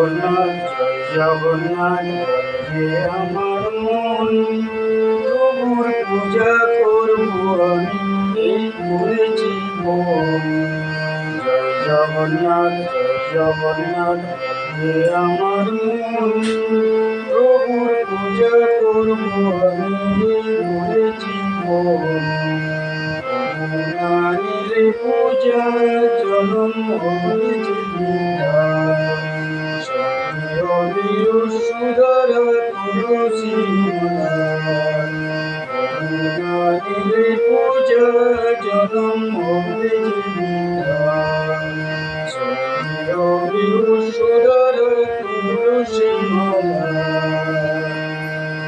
জগন্নাথ জয় জগন্নাথ হে আমার মন, প্রভুর পূজা করব আমি এই করেছি মন। জয় জগন্নাথ হে আমার মন, প্রভুর পূজা করব আমি এই করেছি মন। নারীর পূজা জনম হবে সুধর তুলসী নারীর পূজা জনম হবে সুধর তুলসী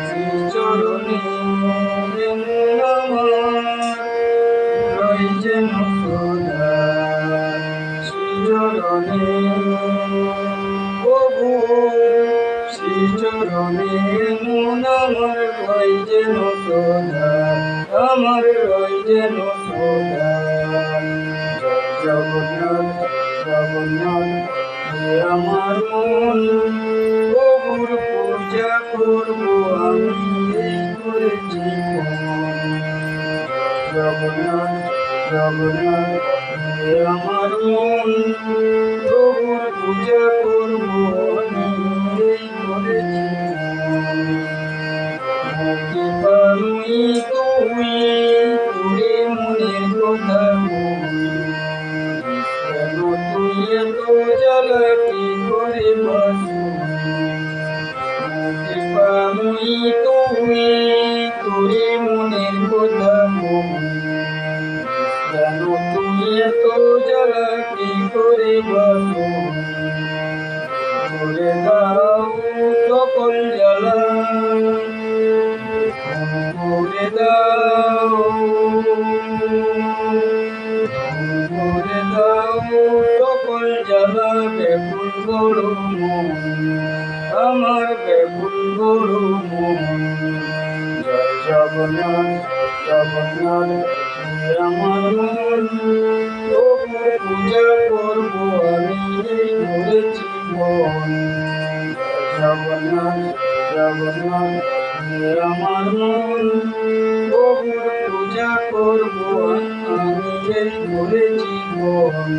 শ্রীচরণে যেন সদা শ্রীচরণে প্রভু শ্রীচরণে মন আমার রয় যেন সদা, আমার রয় যেন সদা। জয় জগন্নাথ হে আমার মন, প্রভুর পূজা করব আমি এই করেছি মন। জগন্নাথ হে আমার মন, প্রভুর পূজা করব আমি এই করেছি মন। পারুই তুই তোরে মনের কথা বলি, কেন তুই এত জ্বালাটি করে বাসুলি। পারুই তুই তোরে মনের কথা বলি, কেন তুই এত জ্বালাটি করে বাসুলি। করে দাও সকল জ্বালা, করে দাও সকল জ্বালা। ব্যাকুল বড় মন আমার, ব্যাকুল বড় মন। জয় জগন্নাথ হে আমার মন, প্রভুর পূজা করব আমি এই করেছি মন। জগন্নাথ হে আমার মন, প্রভুর পূজা করব আমি এই করেছি মন।